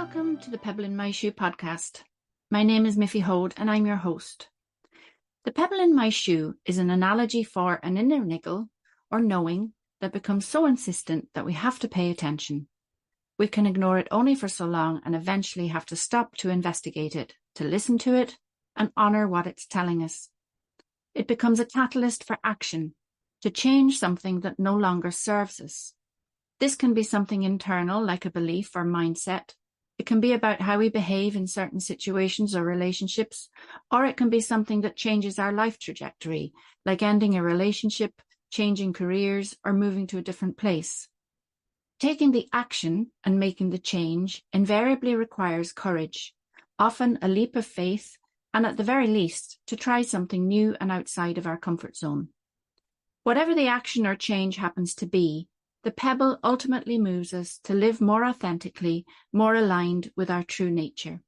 Welcome to the Pebble in My Shoe podcast. My name is Miffy Hode and I'm your host. The pebble in my shoe is an analogy for an inner niggle or knowing that becomes so insistent that we have to pay attention. We can ignore it only for so long and eventually have to stop to investigate it, to listen to it and honour what it's telling us. It becomes a catalyst for action, to change something that no longer serves us. This can be something internal like a belief or mindset. It can be about how we behave in certain situations or relationships, or it can be something that changes our life trajectory, like ending a relationship, changing careers, or moving to a different place. Taking the action and making the change invariably requires courage, often a leap of faith, and at the very least, to try something new and outside of our comfort zone. Whatever the action or change happens to be, the pebble ultimately moves us to live more authentically, more aligned with our true nature.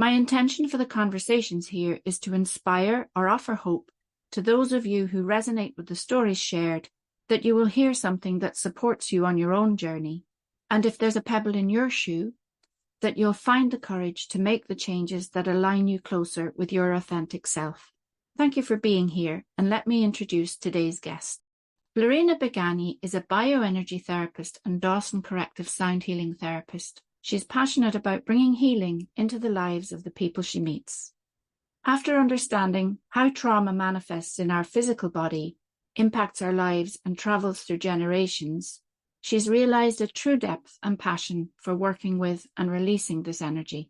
My intention for the conversations here is to inspire or offer hope to those of you who resonate with the stories shared, that you will hear something that supports you on your own journey. And if there's a pebble in your shoe, that you'll find the courage to make the changes that align you closer with your authentic self. Thank you for being here, and let me introduce today's guest. Blerina Beganji is a bioenergy therapist and Dawson corrective sound healing therapist. She's passionate about bringing healing into the lives of the people she meets. After understanding how trauma manifests in our physical body, impacts our lives and travels through generations, she's realised a true depth and passion for working with and releasing this energy.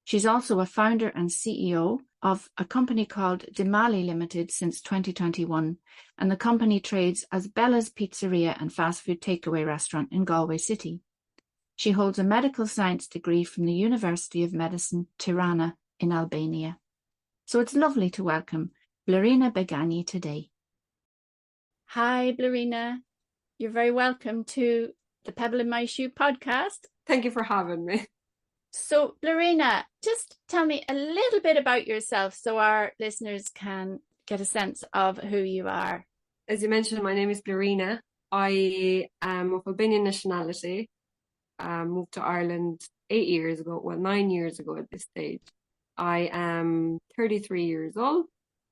She's also a founder and CEO of a company called Dimali Limited since 2021, and the company trades as Bella's Pizzeria and fast food takeaway restaurant in Galway City. She holds a medical science degree from the University of Medicine Tirana in Albania. So it's lovely to welcome Blerina Beganji today. Hi, Blerina. You're very welcome to the Pebble in My Shoe podcast. Thank you for having me. So, Blerina, just tell me a little bit about yourself so our listeners can get a sense of who you are. As you mentioned, my name is Blerina. I am of Albanian nationality. Moved to Ireland 9 years ago at this stage. I am 33 years old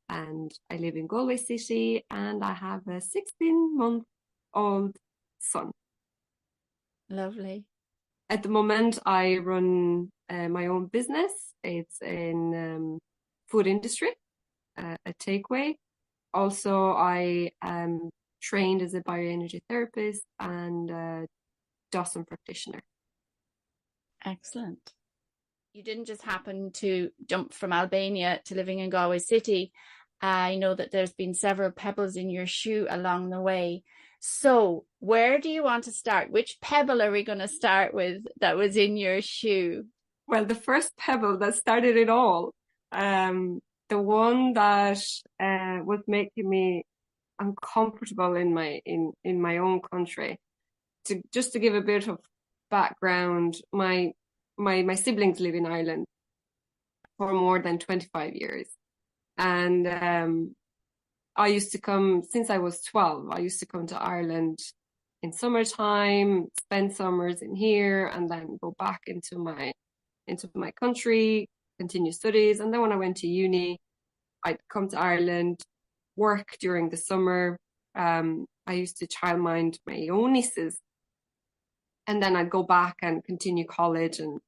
and I live in Galway City and I have a 16-month-old son. Lovely. At the moment, I run my own business. It's in food industry, a takeaway. Also, I am trained as a bioenergy therapist and a Dawson practitioner. Excellent. You didn't just happen to jump from Albania to living in Galway City. I know that there's been several pebbles in your shoe along the way. So where do you want to start? Which pebble are we going to start with that was in your shoe? Well, the first pebble that started it all, the one that was making me uncomfortable in my own country. Just to give a bit of background, my siblings live in Ireland for more than 25 years. And I used to come, since I was 12, I used to come to Ireland in summertime, spend summers in here, and then go back into my country, continue studies. And then when I went to uni, I'd come to Ireland, work during the summer. I used to childmind my own nieces. And then I'd go back and continue college and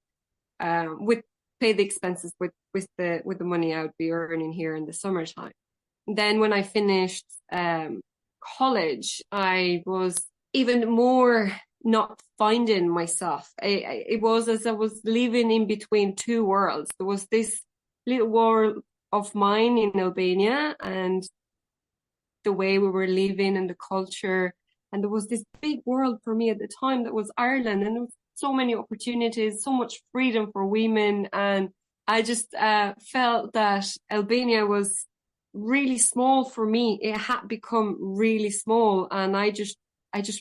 pay the expenses with the money I would be earning here in the summertime. Then when I finished college, I was even more not finding myself. It was as I was living in between two worlds. There was this little world of mine in Albania and the way we were living and the culture. And there was this big world for me at the time that was Ireland. And there was so many opportunities, so much freedom for women. And I just felt that Albania was really small for me. It had become really small, and I just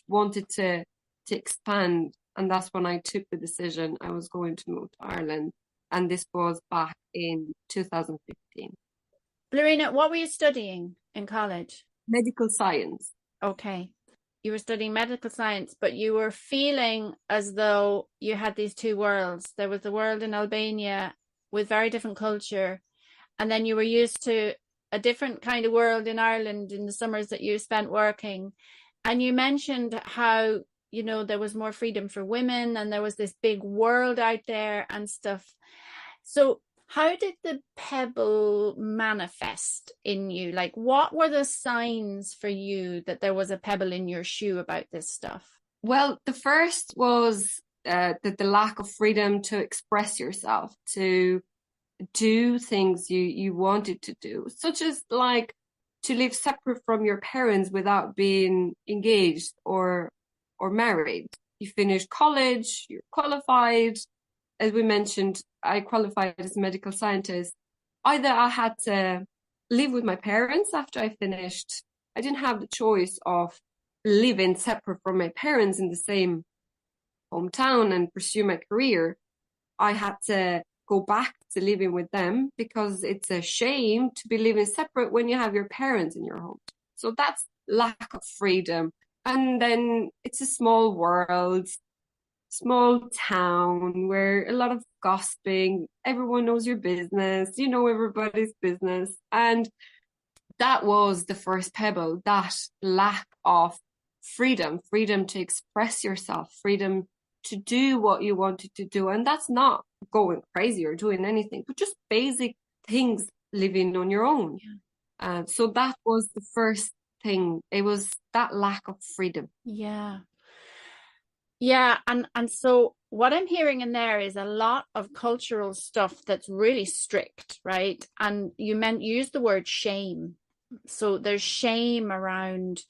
wanted to expand. And that's when I took the decision I was going to move to Ireland, and this was back in 2015. Blerina, what were you studying in college? Medical science. Okay. you were studying medical science, but you were feeling as though you had these two worlds. There was the world in Albania with very different culture, and then you were used to a different kind of world in Ireland in the summers that you spent working. And you mentioned how, you know, there was more freedom for women and there was this big world out there and stuff. So how did the Pebble manifest in you? Like, what were the signs for you that there was a pebble in your shoe about this stuff? Well, the first was the lack of freedom to express yourself, to do things you wanted to do, such as like to live separate from your parents without being engaged or married. You finished college, you're qualified. As we mentioned, I qualified as a medical scientist. Either I had to live with my parents after I finished. I didn't have the choice of living separate from my parents in the same hometown and pursue my career. I had to go back to living with them because it's a shame to be living separate when you have your parents in your home. So that's lack of freedom. And then it's a small world, small town where a lot of gossiping, everyone knows your business, you know everybody's business. And that was the first pebble, that lack of freedom to express yourself, freedom to do what you wanted to do. And that's not going crazy or doing anything, but just basic things, living on your own. Yeah. So that was the first thing. It was that lack of freedom. Yeah. Yeah. And so what I'm hearing in there is a lot of cultural stuff that's really strict, right? And you used the word shame. So there's shame around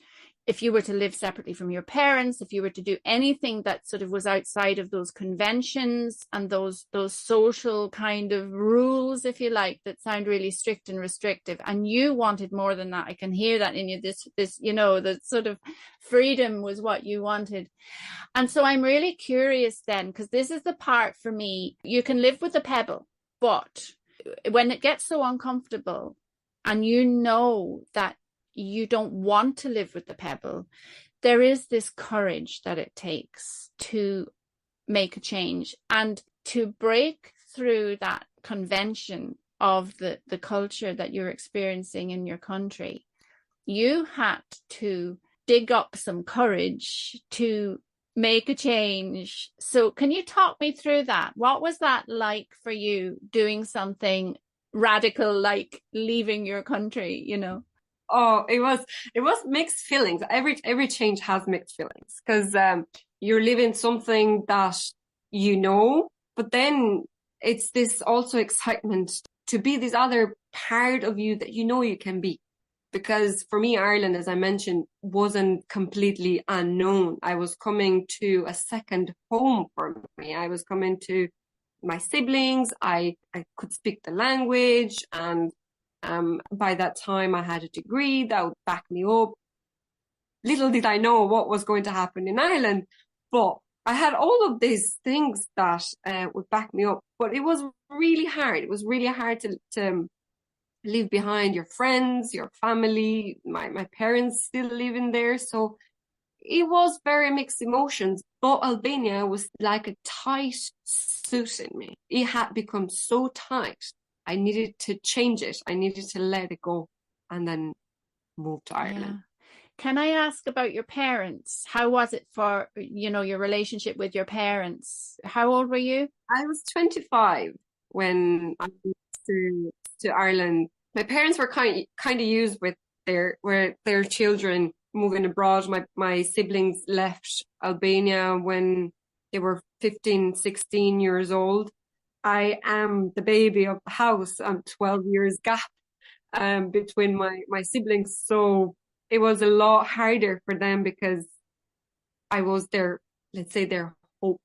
if you were to live separately from your parents, if you were to do anything that sort of was outside of those conventions and those social kind of rules, if you like, that sound really strict and restrictive. And you wanted more than that. I can hear that in you. This, you know, the sort of freedom was what you wanted. And so I'm really curious then, because this is the part for me. You can live with the pebble, but when it gets so uncomfortable and you know that you don't want to live with the pebble, there is this courage that it takes to make a change and to break through that convention of the culture that you're experiencing in your country. You had to dig up some courage to make a change. So can you talk me through that? What was that like for you, doing something radical like leaving your country, you know? Oh, it was mixed feelings. Every change has mixed feelings because you're living something that you know, but then it's this also excitement to be this other part of you that you know you can be. Because for me, Ireland, as I mentioned, wasn't completely unknown. I was coming to a second home for me. I was coming to my siblings. I could speak the language, and by that time I had a degree that would back me up. Little did I know what was going to happen in Ireland, but I had all of these things that would back me up. But it was really hard. It was really hard to leave behind your friends, your family. My parents still living there, so it was very mixed emotions. But Albania was like a tight suit in me. It had become so tight. I needed to change it. I needed to let it go and then move to Ireland. Yeah. Can I ask about your parents? How was it for, you know, your relationship with your parents? How old were you? I was 25 when I moved to Ireland. My parents were kind of used with their children moving abroad. My siblings left Albania when they were 15, 16 years old. I am the baby of the house. I'm 12 years gap between my siblings. So it was a lot harder for them because I was their, let's say, their hope.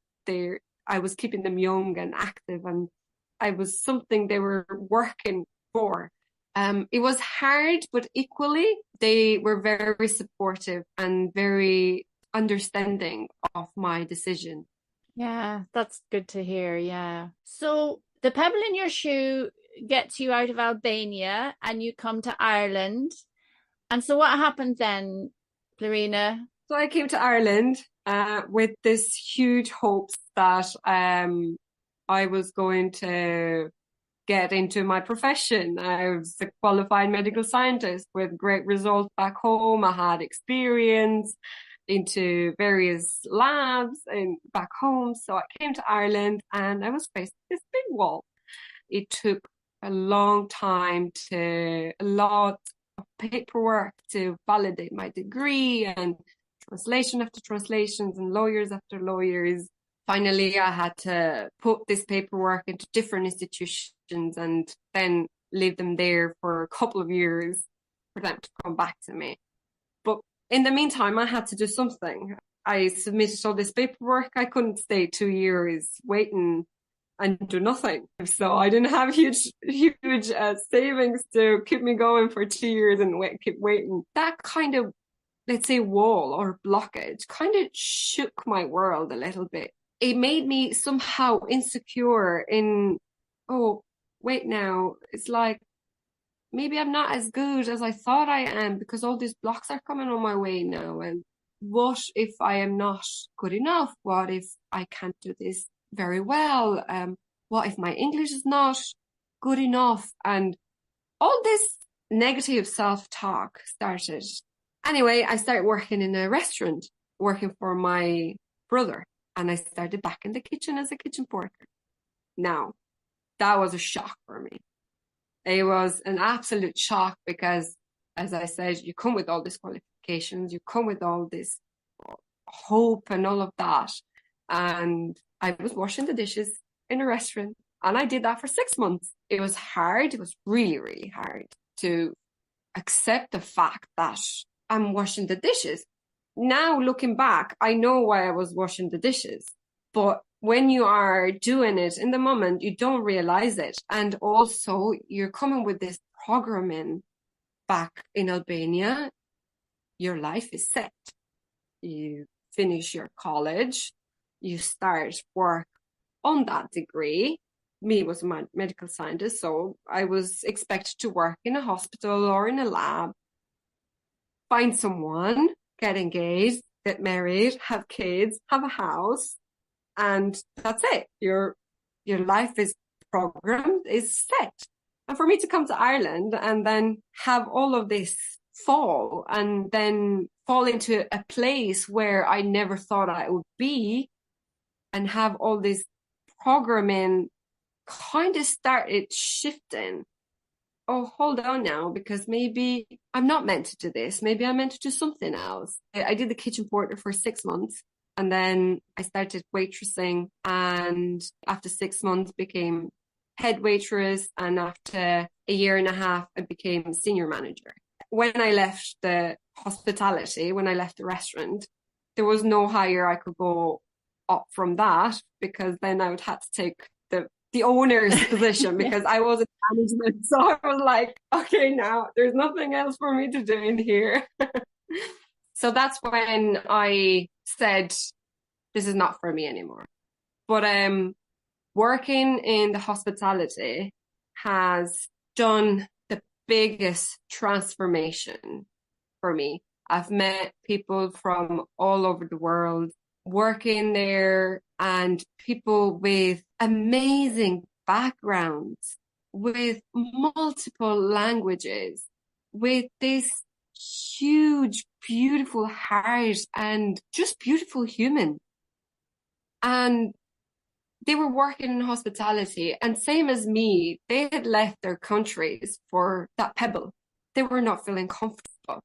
I was keeping them young and active, and I was something they were working for. It was hard, but equally they were very supportive and very understanding of my decision. Yeah, that's good to hear. Yeah. So the pebble in your shoe gets you out of Albania and you come to Ireland. And so what happened then, Blerina? So I came to Ireland with this huge hopes that I was going to get into my profession. I was a qualified medical scientist with great results back home. I had experience into various labs and back home. So I came to Ireland and I was faced with this big wall. It took a long time a lot of paperwork to validate my degree and translation after translations and lawyers after lawyers. Finally, I had to put this paperwork into different institutions and then leave them there for a couple of years for them to come back to me. But in the meantime, I had to do something. I submitted all this paperwork. I couldn't stay 2 years waiting and do nothing. So I didn't have huge savings to keep me going for 2 years and keep waiting. That kind of, let's say, wall or blockage kind of shook my world a little bit. It made me somehow insecure in, oh, wait now, it's like, maybe I'm not as good as I thought I am because all these blocks are coming on my way now. And what if I am not good enough? What if I can't do this very well? What if my English is not good enough? And all this negative self-talk started. Anyway, I started working in a restaurant, working for my brother. And I started back in the kitchen as a kitchen porter. Now, that was a shock for me. It was an absolute shock because, as I said, you come with all these qualifications, you come with all this hope and all of that. And I was washing the dishes in a restaurant and I did that for 6 months. It was hard. It was really, really hard to accept the fact that I'm washing the dishes. Now, looking back, I know why I was washing the dishes. But when you are doing it in the moment, you don't realize it. And also, you're coming with this programming back in Albania. Your life is set. You finish your college. You start work on that degree. Me was a medical scientist, so I was expected to work in a hospital or in a lab, find someone, get engaged, get married, have kids, have a house, and that's it. Your life is programmed, is set. And for me to come to Ireland and then have all of this fall and then fall into a place where I never thought I would be and have all this programming kind of started shifting. Oh, hold on now, because maybe I'm not meant to do this. Maybe I'm meant to do something else. I did the kitchen porter for 6 months and then I started waitressing, and after 6 months became head waitress, and after a year and a half I became senior manager. When I left the hospitality, when I left the restaurant, there was no higher I could go up from that, because then I would have to take the owner's position because I wasn't management. So I was like, okay, now there's nothing else for me to do in here. So that's when I said, this is not for me anymore. But working in the hospitality has done the biggest transformation for me. I've met people from all over the world working there, and people with amazing backgrounds, with multiple languages, with this huge, beautiful heart and just beautiful human. And they were working in hospitality, and same as me, they had left their countries for that Pebble. They were not feeling comfortable.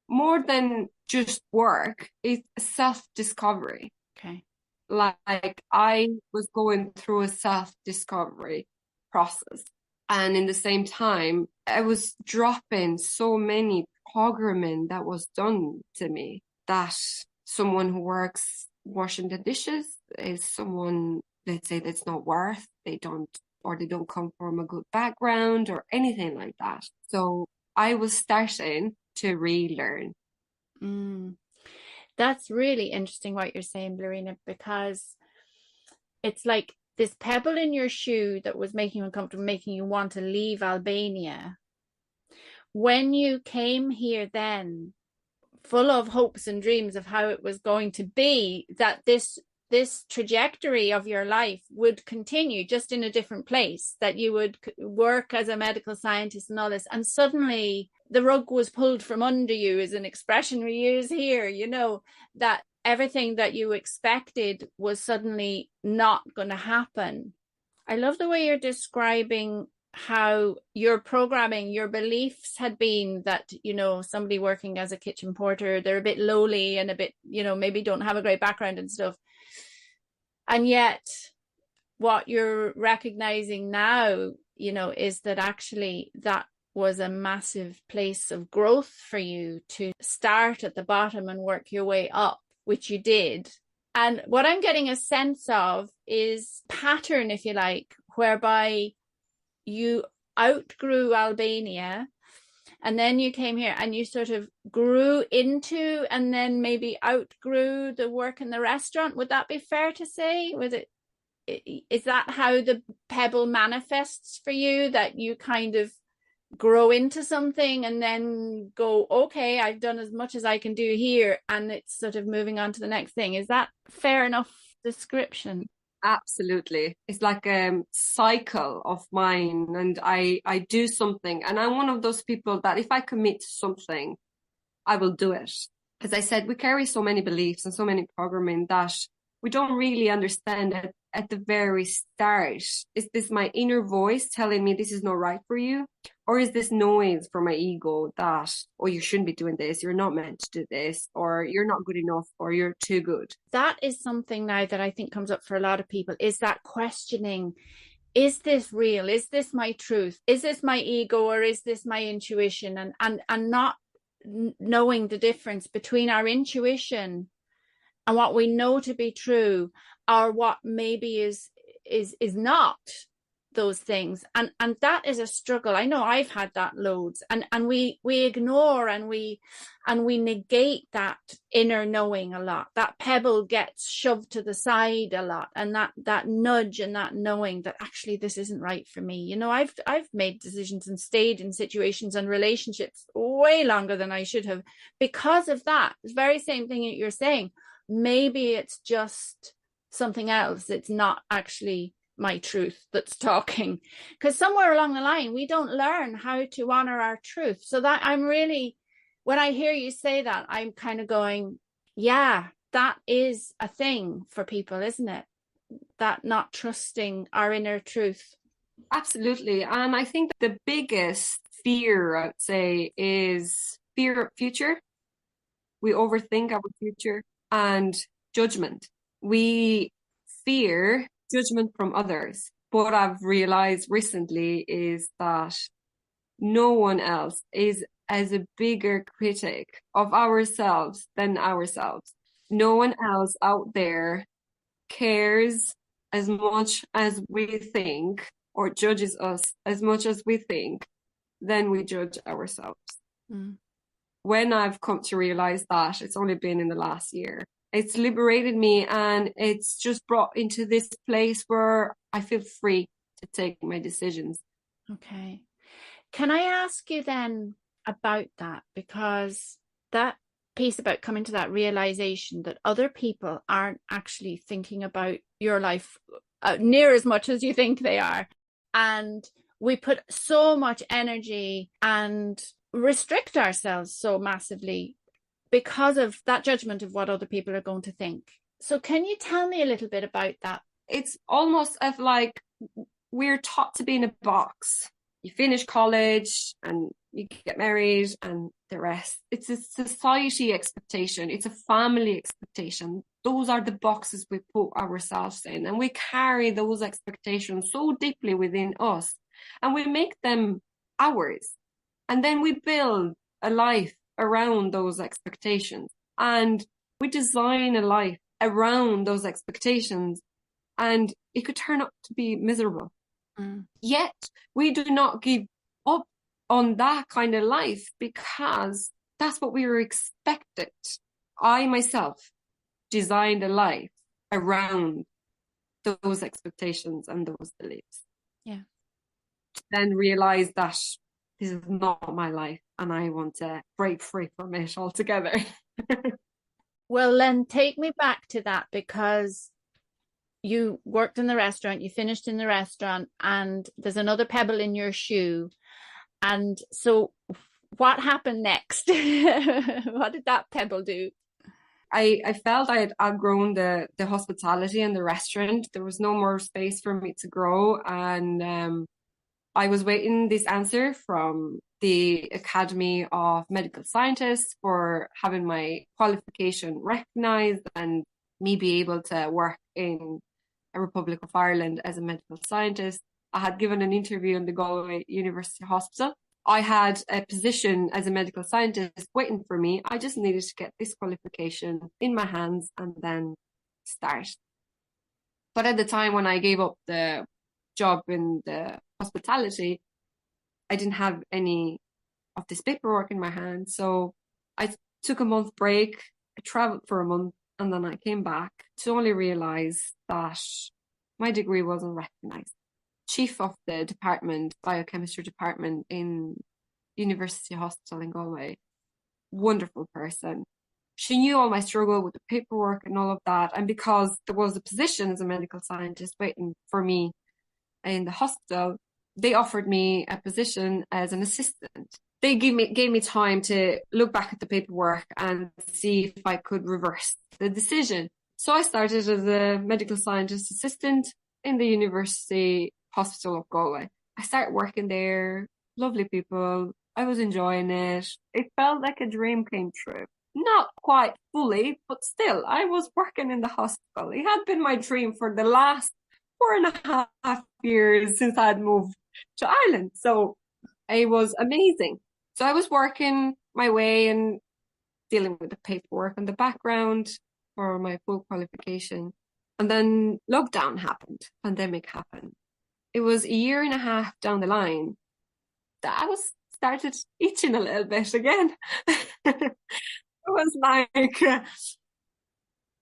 More than just work, it's self-discovery. Okay. Like I was going through a self-discovery process. And in the same time, I was dropping so many programming that was done to me, that someone who works washing the dishes is someone, let's say, that's not worth, they don't come from a good background or anything like that. So I was starting to relearn. That's really interesting what you're saying, Blerina, because it's like this pebble in your shoe that was making you uncomfortable, making you want to leave Albania. When you came here then full of hopes and dreams of how it was going to be, that this trajectory of your life would continue, just in a different place, that you would work as a medical scientist and all this, and suddenly the rug was pulled from under you, is an expression we use here, that everything that you expected was suddenly not going to happen. I love the way you're describing how your programming, your beliefs had been that, somebody working as a kitchen porter, they're a bit lowly and a bit, maybe don't have a great background and stuff. And yet what you're recognizing now, is that actually that was a massive place of growth for you, to start at the bottom and work your way up, which you did. And what I'm getting a sense of is pattern, if you like, whereby you outgrew Albania and then you came here and you sort of grew into and then maybe outgrew the work in the restaurant. Would that be fair to say? Is that how the Pebble manifests for you, that you kind of grow into something and then go, okay, I've done as much as I can do here, and it's sort of moving on to the next thing? Is that fair enough description? Absolutely. It's like a cycle of mine, and I do something, and I'm one of those people that if I commit to something, I will do it. As I said, we carry so many beliefs and so many programming that we don't really understand it at the very start. Is this my inner voice telling me this is not right for you? Or is this noise from my ego that, oh, you shouldn't be doing this, you're not meant to do this, or you're not good enough, or you're too good? That is something now that I think comes up for a lot of people, is that questioning, is this real? Is this my truth? Is this my ego, or is this my intuition? And not knowing the difference between our intuition and what we know to be true, or what maybe is not those things. And that is a struggle. I know I've had that loads, and we ignore and we negate that inner knowing a lot. That pebble gets shoved to the side a lot, and that nudge and that knowing that actually this isn't right for me. I've made decisions and stayed in situations and relationships way longer than I should have because of that. The very same thing that you're saying. Maybe it's just something else. It's not actually my truth that's talking, because somewhere along the line we don't learn how to honor our truth. So that I'm really, when I hear you say that, I'm kind of going, yeah, that is a thing for people, isn't it? That not trusting our inner truth. Absolutely. And I think the biggest fear, I would say, is fear of future. We overthink our future, and judgment. We fear judgment from others. What I've realized recently is that no one else is as a bigger critic of ourselves than ourselves. No one else out there cares as much as we think, or judges us as much as we think, than we judge ourselves. When I've come to realize that, it's only been in the last year. It's liberated me, and it's just brought into this place where I feel free to take my decisions. Okay. Can I ask you then about that? Because that piece about coming to that realization that other people aren't actually thinking about your life near as much as you think they are. And we put so much energy and restrict ourselves so massively because of that judgment of what other people are going to think. So can you tell me a little bit about that? It's almost as like we're taught to be in a box. You finish college and you get married and the rest. It's a society expectation. It's a family expectation. Those are the boxes we put ourselves in, and we carry those expectations so deeply within us, and we make them ours. And then we build a life around those expectations, and we design a life around those expectations, and it could turn out to be miserable. Yet we do not give up on that kind of life because that's what we were expected. I myself designed a life around those expectations and those beliefs. Yeah. Then realized that this is not my life and I want to break free from it altogether. Well, then take me back to that, because you worked in the restaurant, you finished in the restaurant, and there's another pebble in your shoe. And so what happened next? What did that pebble do? I felt I had outgrown the hospitality and the restaurant. There was no more space for me to grow. And I was waiting this answer from the Academy of Medical Scientists for having my qualification recognised and me be able to work in a Republic of Ireland as a medical scientist. I had given an interview in the Galway University Hospital. I had a position as a medical scientist waiting for me. I just needed to get this qualification in my hands and then start. But at the time when I gave up the job in the hospitality, I didn't have any of this paperwork in my hand. So I took a month break. I traveled for a month and then I came back to only realize that my degree wasn't recognized. Chief of the department, biochemistry department in University Hospital in Galway, wonderful person. She knew all my struggle with the paperwork and all of that. And because there was a position as a medical scientist waiting for me in the hospital, they offered me a position as an assistant. They gave me time to look back at the paperwork and see if I could reverse the decision. So I started as a medical scientist assistant in the University Hospital of Galway. I started working there, lovely people. I was enjoying it. It felt like a dream came true. Not quite fully, but still, I was working in the hospital. It had been my dream for the last 4.5 years since I'd moved to Ireland. So it was amazing. So I was working my way and dealing with the paperwork and the background for my full qualification. And then lockdown happened, pandemic happened. It was 1.5 years down the line that I started itching a little bit again. It was like,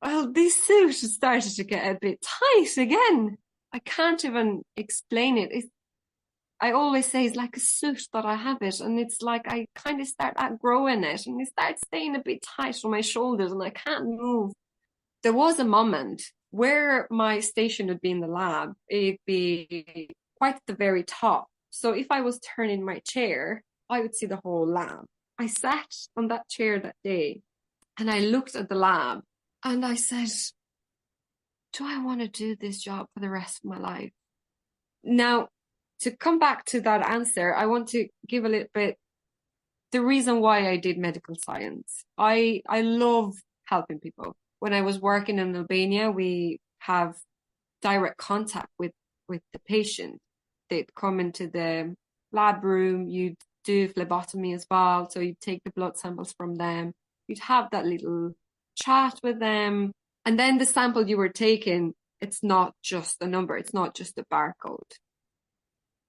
well, this suit started to get a bit tight again. I can't even explain it. I always say it's like a suit that I have it, and it's like I kind of start outgrowing it, and it starts staying a bit tight on my shoulders, and I can't move. There was a moment where my station would be in the lab. It'd be quite at the very top. So if I was turning my chair, I would see the whole lab. I sat on that chair that day, and I looked at the lab, and I said, do I want to do this job for the rest of my life? Now, to come back to that answer, I want to give a little bit the reason why I did medical science. I love helping people. When I was working in Albania, we have direct contact with the patient. They'd come into the lab room, you'd do phlebotomy as well. So you'd take the blood samples from them. You'd have that little chat with them. And then the sample you were taking, it's not just a number. It's not just a barcode.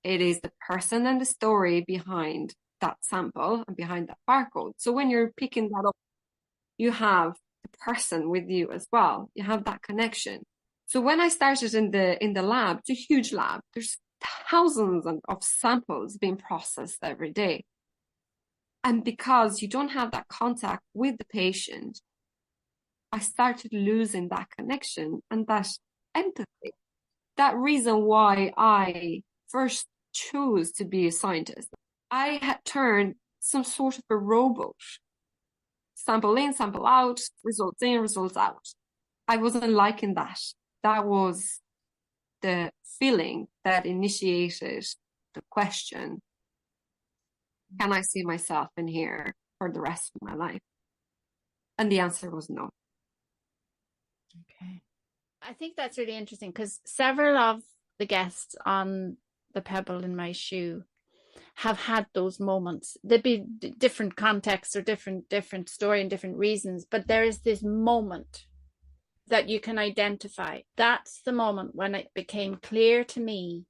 It is the person and the story behind that sample and behind that barcode. So when you're picking that up, you have the person with you as well. You have that connection. So when I started in the lab, it's a huge lab. There's thousands of samples being processed every day. And because you don't have that contact with the patient, I started losing that connection and that empathy. That reason why I first chose to be a scientist. I had turned some sort of a robot. Sample in, sample out, results in, results out. I wasn't liking that. That was the feeling that initiated the question, can I see myself in here for the rest of my life? And the answer was no. Okay. I think that's really interesting because several of the guests on the Pebble in my shoe have had those moments. There'd be different contexts or different story and different reasons, but there is this moment that you can identify. That's the moment when it became clear to me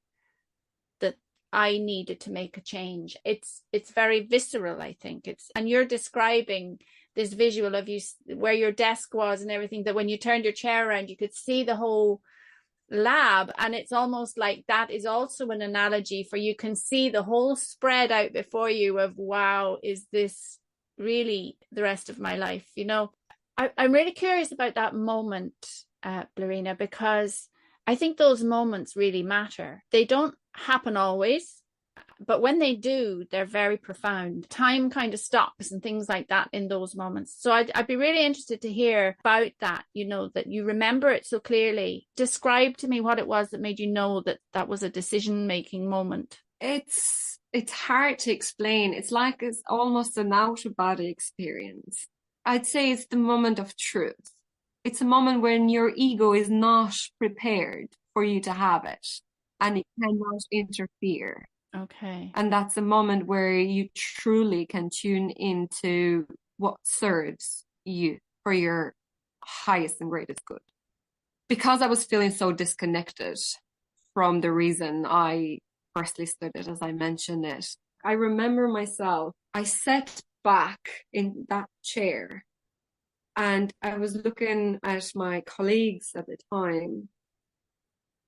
that I needed to make a change. It's very visceral, I think. And you're describing this visual of you where your desk was and everything, that when you turned your chair around, you could see the whole lab, and it's almost like that is also an analogy for you can see the whole spread out before you of, wow, is this really the rest of my life? I'm really curious about that moment, Blerina, because I think those moments really matter. They don't happen always, but when they do, they're very profound. Time kind of stops and things like that in those moments. So I'd be really interested to hear about that, that you remember it so clearly. Describe to me what it was that made you know that that was a decision-making moment. It's hard to explain. It's almost an out-of-body experience. I'd say it's the moment of truth. It's a moment when your ego is not prepared for you to have it, and it cannot interfere. Okay. And that's a moment where you truly can tune into what serves you for your highest and greatest good. Because I was feeling so disconnected from the reason I firstly studied, as I mentioned it, I remember myself, I sat back in that chair and I was looking at my colleagues at the time,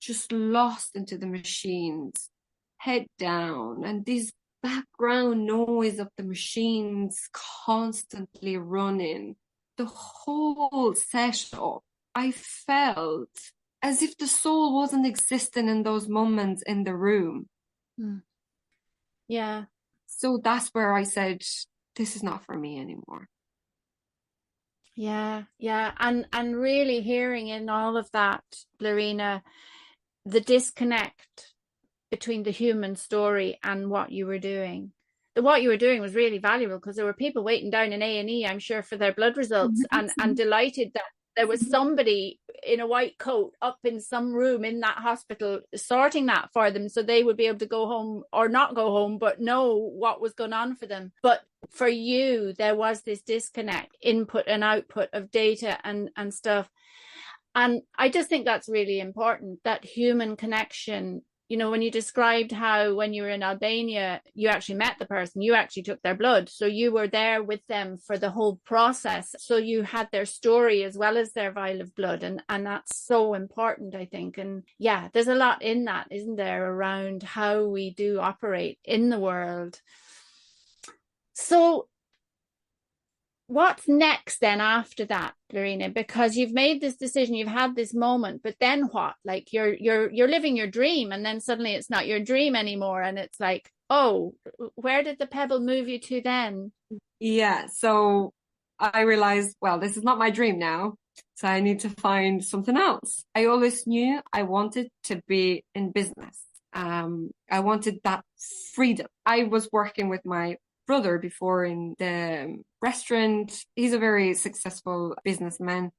just lost into the machines, head down, and this background noise of the machines constantly running. The whole setup, I felt as if the soul wasn't existing in those moments in the room. Yeah. So that's where I said, this is not for me anymore. Yeah. And really hearing in all of that, Blerina, the disconnect between the human story and what you were doing. What you were doing was really valuable because there were people waiting down in A&E, I'm sure, for their blood results, and delighted that there was somebody in a white coat up in some room in that hospital sorting that for them, so they would be able to go home or not go home, but know what was going on for them. But for you, there was this disconnect, input and output of data and stuff. And I just think that's really important, that human connection. When you described how when you were in Albania, you actually met the person, you actually took their blood. So you were there with them for the whole process. So you had their story as well as their vial of blood. And that's so important, I think. And yeah, there's a lot in that, isn't there, around how we do operate in the world. So what's next then after that, Blerina? Because you've made this decision, you've had this moment, but then what? Like you're living your dream, and then suddenly it's not your dream anymore, and it's like, oh, where did the Pebble move you to then? Yeah, so I realized, well, this is not my dream now, so I need to find something else. I always knew I wanted to be in business. I wanted that freedom. I was working with my brother before in the restaurant. He's a very successful businessman,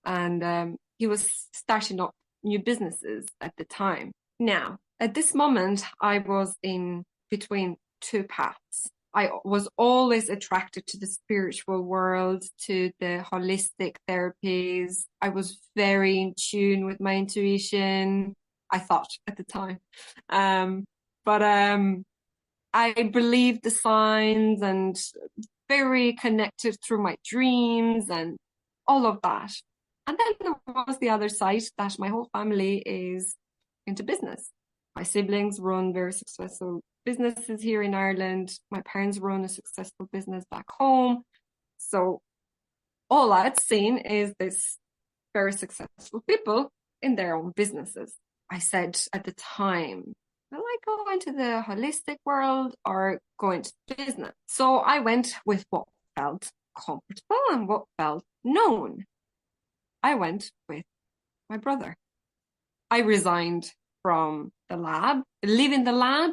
and he was starting up new businesses at the time. Now, at this moment, I was in between two paths. I was always attracted to the spiritual world, to the holistic therapies. I was very in tune with my intuition, I thought at the time. But I believed the signs and very connected through my dreams and all of that. And then there was the other side, that my whole family is into business. My siblings run very successful businesses here in Ireland. My parents run a successful business back home. So all I'd seen is this very successful people in their own businesses. I said at the time, will I go into the holistic world or go into business? So I went with what felt comfortable and what felt known. I went with my brother. I resigned from the lab. Leaving the lab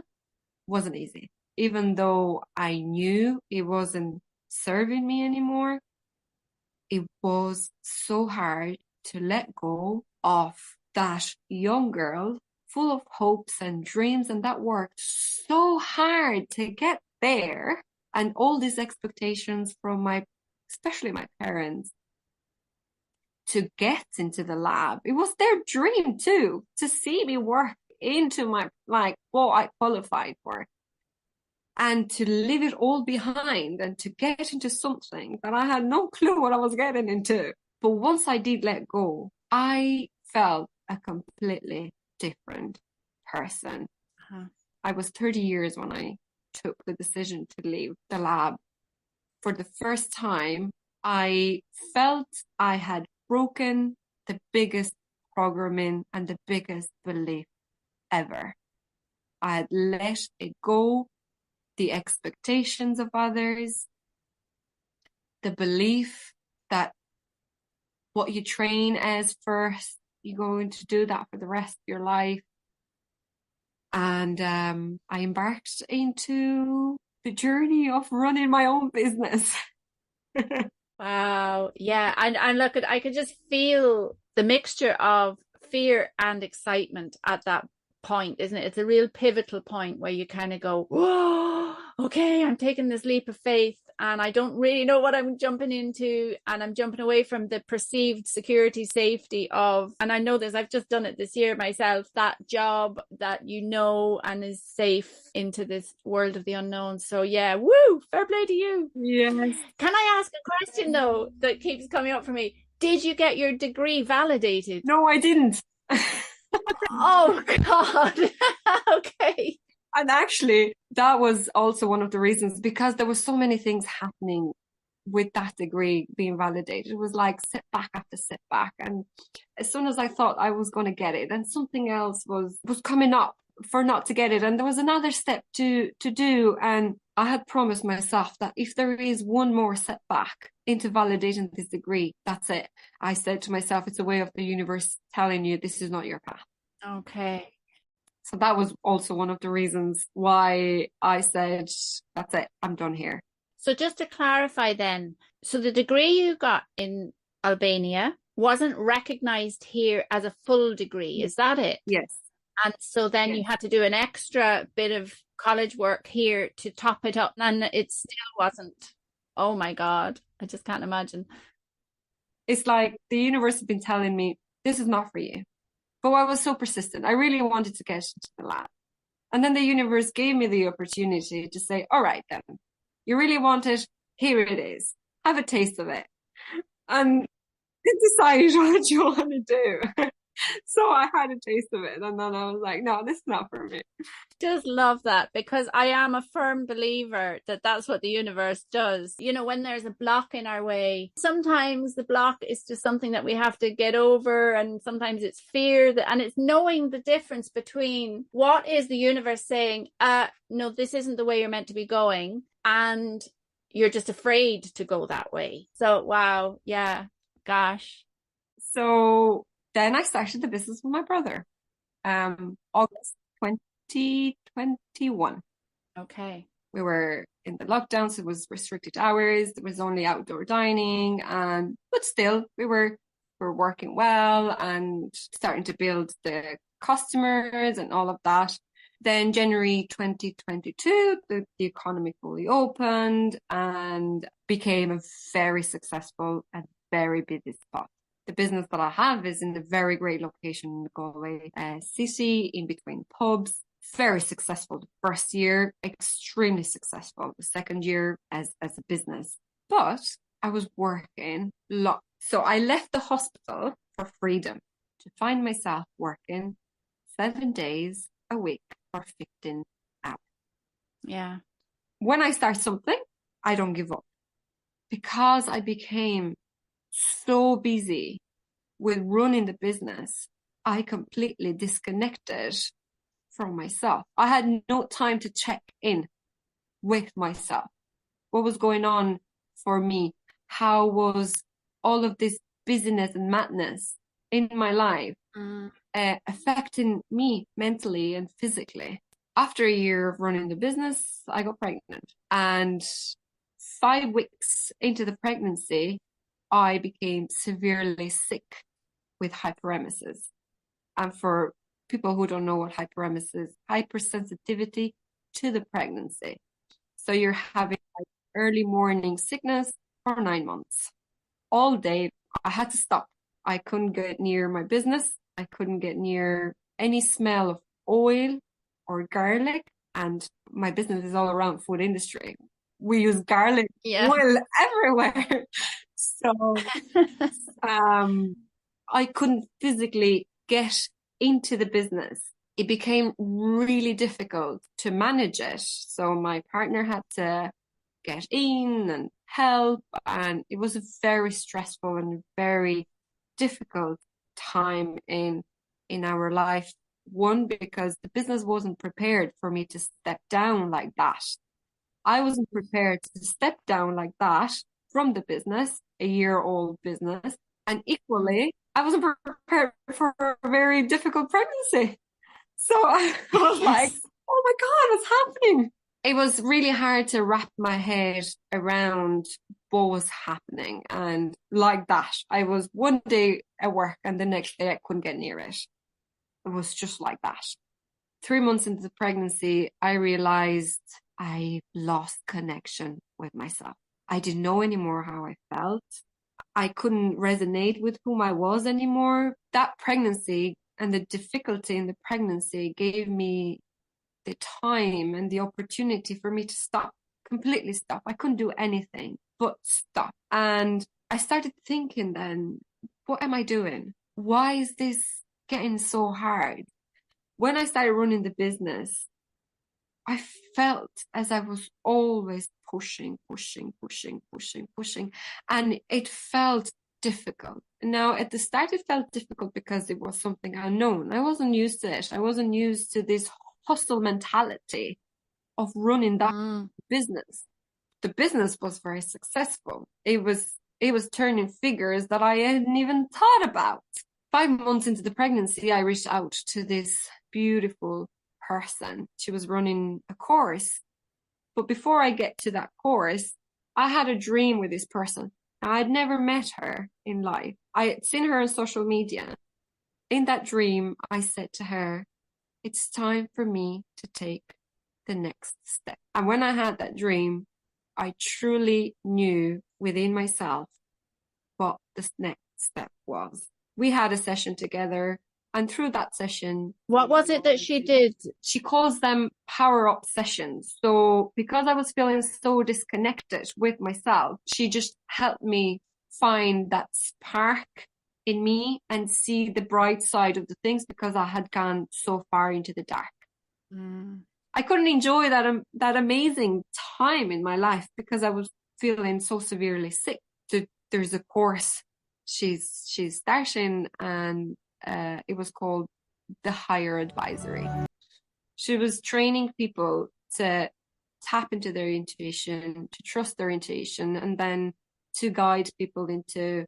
wasn't easy. Even though I knew it wasn't serving me anymore, it was so hard to let go of that young girl full of hopes and dreams, and that worked so hard to get there, and all these expectations from especially my parents, to get into the lab. It was their dream too, to see me work into my, what I qualified for, and to leave it all behind and to get into something that I had no clue what I was getting into. But once I did let go, I felt a completely different person. Uh-huh. I was 30 years when I took the decision to leave the lab. For the first time, I felt I had broken the biggest programming and the biggest belief ever. I had let it go, the expectations of others, the belief that what you train as first, you're going to do that for the rest of your life. And I embarked into the journey of running my own business. Wow. Yeah. And look, I could just feel the mixture of fear and excitement at that point, isn't it? It's a real pivotal point where you kind of go, whoa, okay, I'm taking this leap of faith and I don't really know what I'm jumping into, and I'm jumping away from the perceived security, safety of, and I know this, I've just done it this year myself, that job that you know and is safe, into this world of the unknown. So yeah, woo, fair play to you. Yes. Can I ask a question though that keeps coming up for me? Did you get your degree validated? No, I didn't. Oh God. Okay. And actually, that was also one of the reasons, because there were so many things happening with that degree being validated. It was like setback after setback. And as soon as I thought I was going to get it, and something else was coming up for not to get it. And there was another step to do. And I had promised myself that if there is one more setback into validating this degree, that's it. I said to myself, it's a way of the universe telling you this is not your path. Okay. So that was also one of the reasons why I said, that's it, I'm done here. So just to clarify then, so the degree you got in Albania wasn't recognized here as a full degree, is that it? Yes. And so then you had to do an extra bit of college work here to top it up, and it still wasn't. Oh my God, I just can't imagine. It's like the universe has been telling me, this is not for you. But I was so persistent. I really wanted to get into the lab. And then the universe gave me the opportunity to say, all right, then, you really want it? Here it is. Have a taste of it. And decide what you want to do. So I had a taste of it. And then I was like, no, this is not for me. Just love that, because I am a firm believer that that's what the universe does. You know, when there's a block in our way, sometimes the block is just something that we have to get over, and sometimes it's fear, and it's knowing the difference between what is the universe saying, no, this isn't the way you're meant to be going, and you're just afraid to go that way. So wow, yeah, gosh. So then I started the business with my brother, August 2021. Okay. We were in the lockdown, so it was restricted hours. There was only outdoor dining, but still we were working well and starting to build the customers and all of that. Then January 2022, the economy fully opened and became a very successful and very busy spot. The business that I have is in a very great location in the Galway City, in between pubs. Very successful the first year, extremely successful the second year as a business. But I was working a lot. So I left the hospital for freedom to find myself working 7 days a week for 15 hours. Yeah. When I start something, I don't give up. Because I became so busy with running the business, I completely disconnected from myself. I had no time to check in with myself. What was going on for me? How was all of this busyness and madness in my life affecting me mentally and physically? After a year of running the business, I got pregnant. And 5 weeks into the pregnancy, I became severely sick with hyperemesis. And for people who don't know what hyperemesis is, hypersensitivity to the pregnancy. So you're having like early morning sickness for 9 months. All day, I had to stop. I couldn't get near my business. I couldn't get near any smell of oil or garlic. And my business is all around food industry. We use garlic oil everywhere. So I couldn't physically get into the business, it became really difficult to manage it. So my partner had to get in and help, and it was a very stressful and very difficult time in our life. One, because the business wasn't prepared for me to step down like that. I wasn't prepared to step down like that from the business, a year-old business, and equally, I wasn't prepared for a very difficult pregnancy. So I was like, oh my God, what's happening? It was really hard to wrap my head around what was happening. And like that, I was one day at work and the next day I couldn't get near it. It was just like that. 3 months into the pregnancy, I realized I lost connection with myself. I didn't know anymore how I felt. I couldn't resonate with whom I was anymore. That pregnancy and the difficulty in the pregnancy gave me the time and the opportunity for me to stop, completely stop. I couldn't do anything but stop. And I started thinking then, what am I doing? Why is this getting so hard? When I started running the business, I felt as I was always pushing. And it felt difficult. Now, at the start, it felt difficult because it was something unknown. I wasn't used to it. I wasn't used to this hustle mentality of running that business. The business was very successful. It was turning figures that I hadn't even thought about. 5 months into the pregnancy, I reached out to this beautiful person. She was running a course. But before I get to that course, I had a dream with this person. I'd never met her in life. I had seen her on social media. In that dream, I said to her, it's time for me to take the next step. And when I had that dream, I truly knew within myself what the next step was. We had a session together, and through that session... What was it that she did? She calls them power-up sessions. So because I was feeling so disconnected with myself, she just helped me find that spark in me and see the bright side of the things, because I had gone so far into the dark. I couldn't enjoy that amazing time in my life because I was feeling so severely sick. There's a course she's starting, and it was called the Higher Advisory. She was training people to tap into their intuition, to trust their intuition, and then to guide people into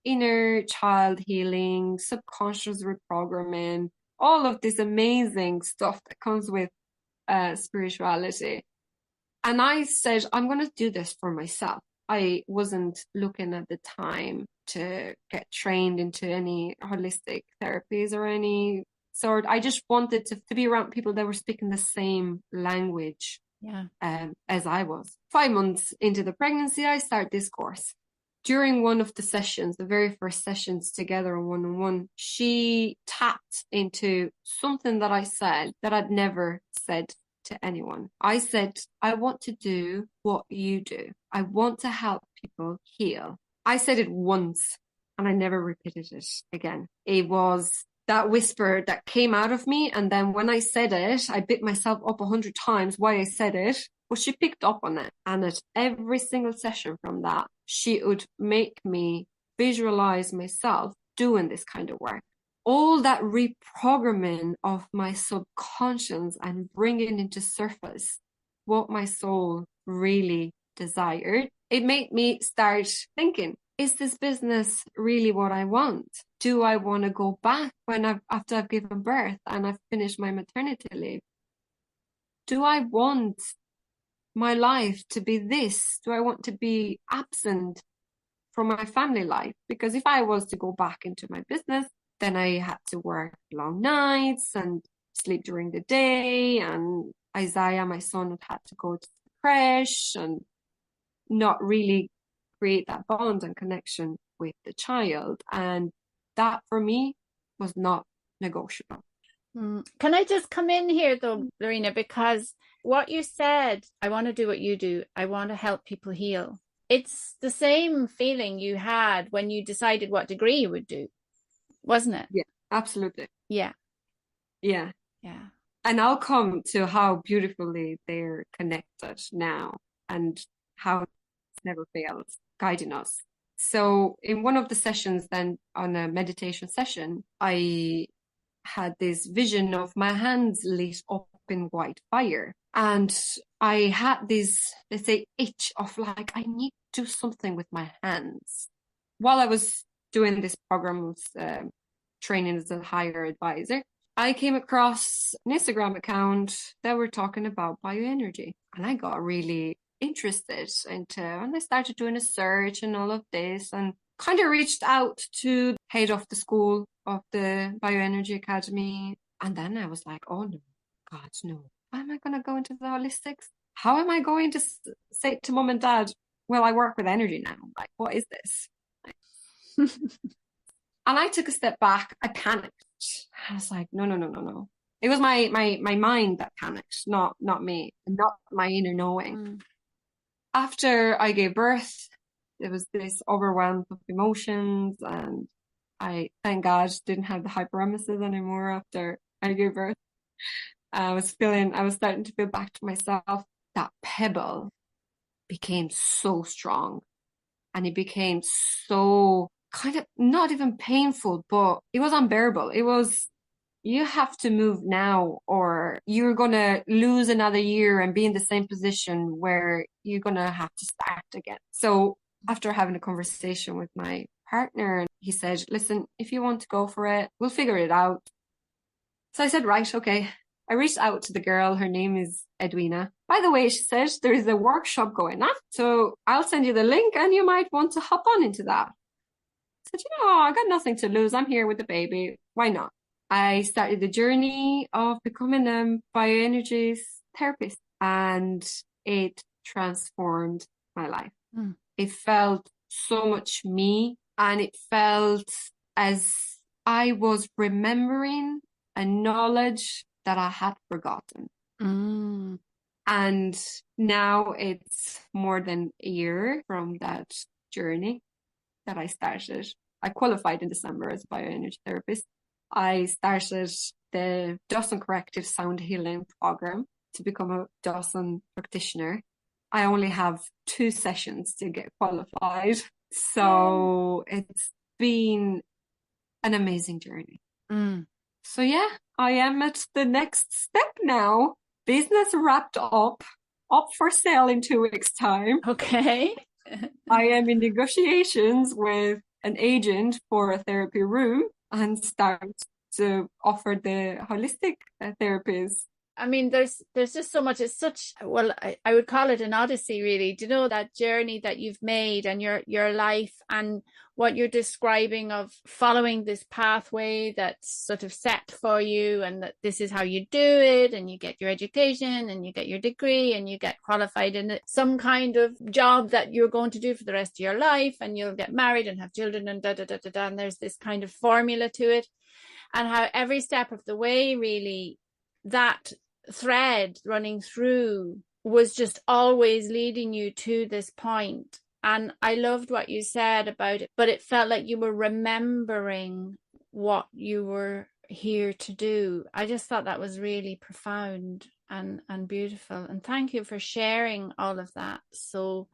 inner child healing, subconscious reprogramming, all of this amazing stuff that comes with spirituality. And I said, I'm going to do this for myself. I wasn't looking at the time to get trained into any holistic therapies or any sort. I just wanted to be around people that were speaking the same language as I was. 5 months into the pregnancy, I started this course. During one of the sessions, the very first sessions together on one-on-one, she tapped into something that I said that I'd never said to anyone. I said, I want to do what you do. I want to help people heal. I said it once and I never repeated it again. It was that whisper that came out of me. And then when I said it, I bit myself up 100 times why I said it. But she picked up on it. And at every single session from that, she would make me visualize myself doing this kind of work. All that reprogramming of my subconscious and bringing into surface what my soul really desired, it made me start thinking, is this business really what I want? Do I want to go back after I've given birth and I've finished my maternity leave? Do I want my life to be this? Do I want to be absent from my family life? Because if I was to go back into my business, then I had to work long nights and sleep during the day. And Isaiah, my son, had to go to the creche and not really create that bond and connection with the child. And that for me was not negotiable. Can I just come in here though, Blerina, because what you said, I want to do what you do. I want to help people heal. It's the same feeling you had when you decided what degree you would do, wasn't it? Yeah, Absolutely. Yeah. Yeah. Yeah. And I'll come to how beautifully they're connected now and how it never fails guiding us. So in one of the sessions then on a meditation session, I had this vision of my hands lit up in white fire. And I had this, let's say, itch of like, I need to do something with my hands. While I was doing this program of training as a higher advisor, I came across an Instagram account that were talking about bioenergy. And I got really interested and I started doing a search and all of this and kind of reached out to head of the school of the Bioenergy Academy. And then I was like, oh no, God, no. How am I going to go into the holistics? How am I going to say to mom and dad, well, I work with energy now. Like, what is this? And I took a step back. I panicked. I was like, no. It was my mind that panicked, not me, not my inner knowing. After I gave birth, there was this overwhelm of emotions, and I, thank God, didn't have the hyperemesis anymore after I gave birth. I was starting to feel back to myself. That Pebble became so strong, and it became so kind of not even painful, but it was unbearable. It was, you have to move now or you're going to lose another year and be in the same position where you're going to have to start again. So after having a conversation with my partner, he said, listen, if you want to go for it, we'll figure it out. So I said, right, okay. I reached out to the girl. Her name is Edwina. By the way, she said there is a workshop going on. So I'll send you the link and you might want to hop on into that. I said, I got nothing to lose. I'm here with the baby. Why not? I started the journey of becoming a bioenergy therapist, and it transformed my life. It felt so much me, and it felt as I was remembering a knowledge that I had forgotten. And now it's more than a year from that journey that I started. I qualified in December as a bioenergy therapist. I started the Dawson Corrective Sound Healing program to become a Dawson practitioner. I only have 2 sessions to get qualified. So it's been an amazing journey. So yeah, I am at the next step now. Business wrapped up for sale in 2 weeks' time. Okay. I am in negotiations with an agent for a therapy room and start to offer the holistic therapies. I mean, there's just so much. It's such, well, I would call it an odyssey, really. Do you know that journey that you've made and your life and what you're describing of following this pathway that's sort of set for you, and that this is how you do it, and you get your education and you get your degree and you get qualified in some kind of job that you're going to do for the rest of your life, and you'll get married and have children and and there's this kind of formula to it, and how every step of the way, really, that thread running through was just always leading you to this point. And I loved what you said about it, but it felt like you were remembering what you were here to do. I just thought that was really profound and beautiful. And thank you for sharing all of that so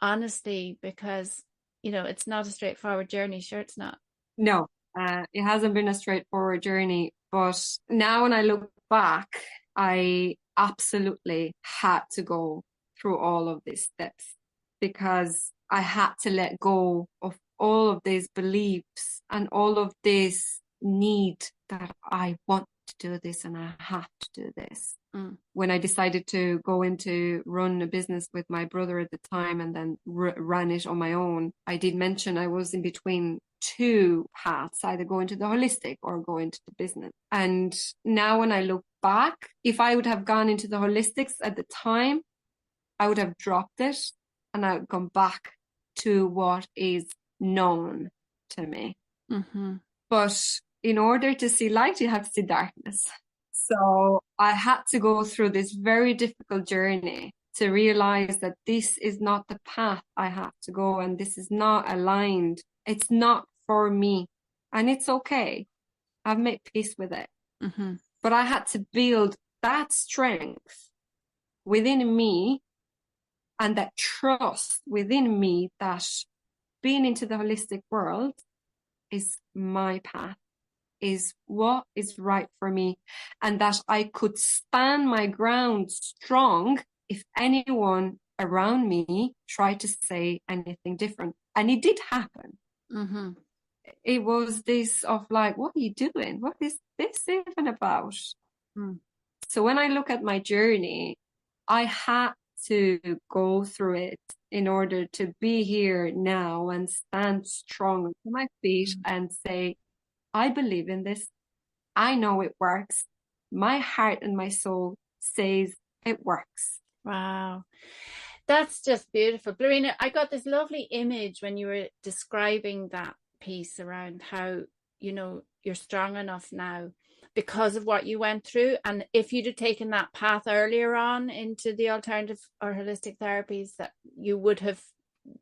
honestly, because, it's not a straightforward journey. Sure, it's not. No, it hasn't been a straightforward journey. But now when I look back, I absolutely had to go through all of these steps because I had to let go of all of these beliefs and all of this need that I want to do this and I have to do this. When I decided to go into run a business with my brother at the time and then ran it on my own, I did mention I was in between 2 paths, either go into the holistic or go into the business. And now when I look back, if I would have gone into the holistics at the time, I would have dropped it and I would gone back to what is known to me. But in order to see light, you have to see darkness. So I had to go through this very difficult journey to realize that this is not the path I have to go and this is not aligned. It's not for me, and it's okay. I've made peace with it. Mm-hmm. But I had to build that strength within me and that trust within me that being into the holistic world is my path, is what is right for me, and that I could stand my ground strong if anyone around me tried to say anything different. And it did happen. Mm-hmm. It was this of like, what are you doing? What is this even about? Mm. So when I look at my journey, I had to go through it in order to be here now and stand strong on my feet and say, I believe in this. I know it works. My heart and my soul says it works. Wow. That's just beautiful. Blerina, I got this lovely image when you were describing that piece around how, you're strong enough now because of what you went through. And if you'd have taken that path earlier on into the alternative or holistic therapies, that you would have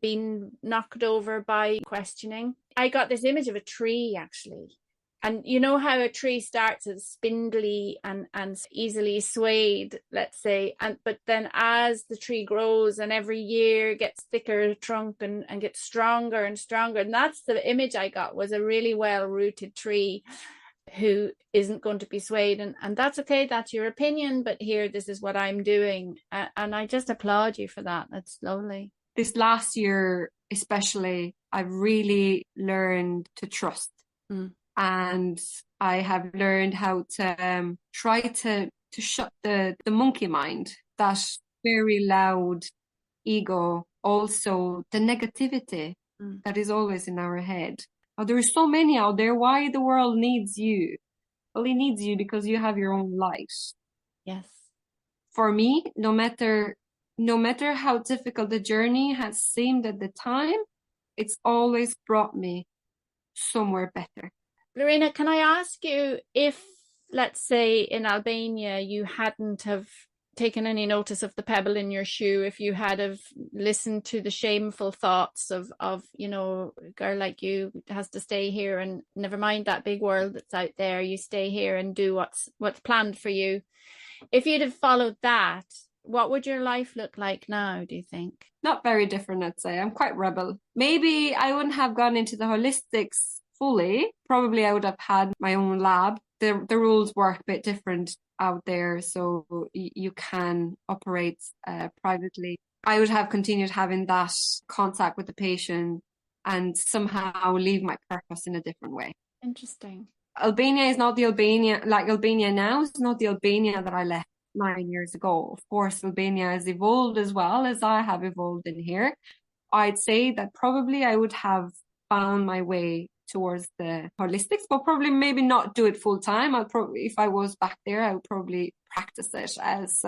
been knocked over by questioning. I got this image of a tree, actually. And you know how a tree starts as spindly and easily swayed, let's say, but then as the tree grows and every year gets thicker trunk and gets stronger and stronger. And that's the image I got, was a really well-rooted tree who isn't going to be swayed. And that's okay, that's your opinion, but here, this is what I'm doing. And I just applaud you for that. That's lovely. This last year, especially, I really learned to trust. And I have learned how to try to shut the monkey mind, that very loud ego, also the negativity that is always in our head. Oh, there are so many out there. Why the world needs you? Well, it needs you because you have your own light. Yes. For me, no matter how difficult the journey has seemed at the time, it's always brought me somewhere better. Blerina, can I ask you if, let's say, in Albania, you hadn't have taken any notice of the pebble in your shoe, if you had have listened to the shameful thoughts of a girl like you has to stay here and never mind that big world that's out there, you stay here and do what's planned for you. If you'd have followed that, what would your life look like now, do you think? Not very different, I'd say. I'm quite rebel. Maybe I wouldn't have gone into the holistics fully. Probably I would have had my own lab. The rules work a bit different out there, so you can operate privately. I would have continued having that contact with the patient and somehow leave my purpose in a different way. Interesting. Albania is not the Albania, like Albania now is not the Albania that I left 9 years ago. Of course, Albania has evolved as well as I have evolved in here. I'd say that probably I would have found my way towards the holistics, but probably maybe not do it full time. I'd probably, if I was back there, I would probably practice it as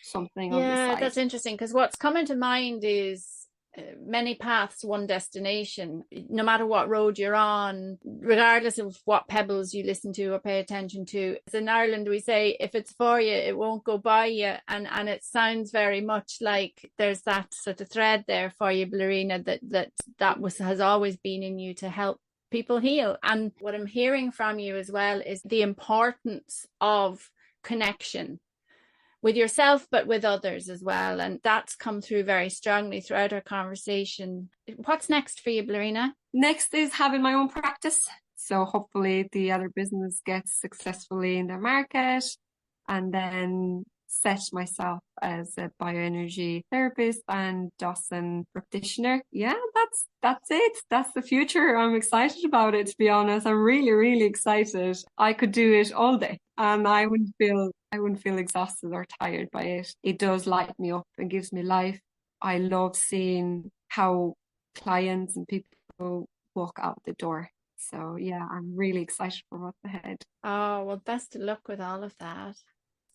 something on the side. Yeah, that's interesting, because what's coming to mind is many paths, one destination. No matter what road you're on, regardless of what pebbles you listen to or pay attention to. In Ireland, we say, if it's for you, it won't go by you. And it sounds very much like there's that sort of thread there for you, Blerina, that has always been in you to help people heal. And what I'm hearing from you as well is the importance of connection with yourself, but with others as well. And that's come through very strongly throughout our conversation. What's next for you, Blerina? Next is having my own practice. So hopefully the other business gets successfully in the market, and then set myself as a bioenergy therapist and Dawson practitioner. Yeah, that's it. That's the future. I'm excited about it, to be honest. I'm really, really excited. I could do it all day and I wouldn't feel exhausted or tired by it. It does light me up and gives me life. I love seeing how clients and people walk out the door. So yeah, I'm really excited for what's ahead. Oh, well, best of luck with all of that.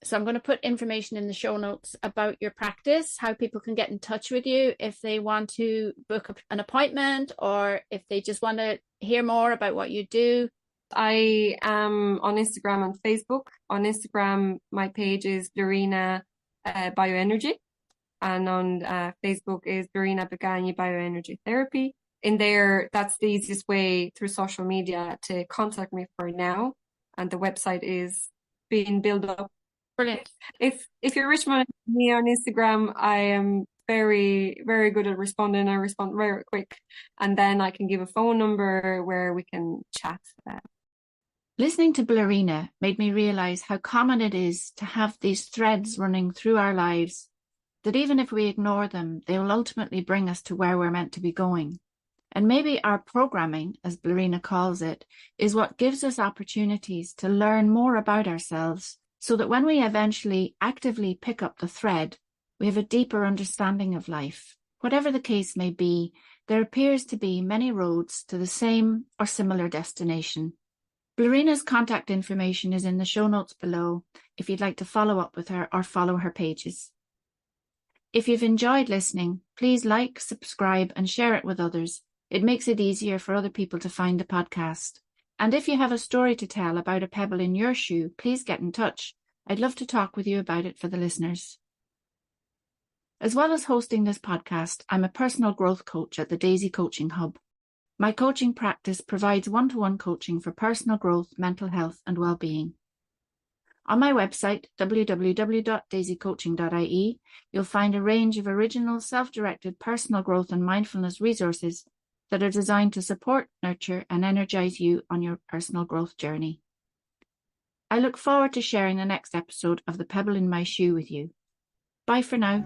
So I'm going to put information in the show notes about your practice, how people can get in touch with you if they want to book an appointment or if they just want to hear more about what you do. I am on Instagram and Facebook. On Instagram, my page is Blerina Bioenergy, and on Facebook is Blerina Beganji Bioenergy Therapy. In there, that's the easiest way through social media to contact me for now. and the website is being built up. Brilliant. If you're reaching me on Instagram, I am very, very good at responding. I respond very quick, and then I can give a phone number where we can chat. Listening to Blerina made me realise how common it is to have these threads running through our lives, that even if we ignore them, they will ultimately bring us to where we're meant to be going. And maybe our programming, as Blerina calls it, is what gives us opportunities to learn more about ourselves, so that when we eventually actively pick up the thread, we have a deeper understanding of life. Whatever the case may be, there appears to be many roads to the same or similar destination. Blerina's contact information is in the show notes below if you'd like to follow up with her or follow her pages. If you've enjoyed listening, please like, subscribe, and share it with others. It makes it easier for other people to find the podcast. And if you have a story to tell about a pebble in your shoe, please get in touch. I'd love to talk with you about it for the listeners. As well as hosting this podcast, I'm a personal growth coach at the Daisy Coaching Hub. My coaching practice provides one-to-one coaching for personal growth, mental health, and well-being. On my website, www.daisycoaching.ie, you'll find a range of original self-directed personal growth and mindfulness resources that are designed to support, nurture, and energize you on your personal growth journey. I look forward to sharing the next episode of The Pebble in My Shoe with you. Bye for now.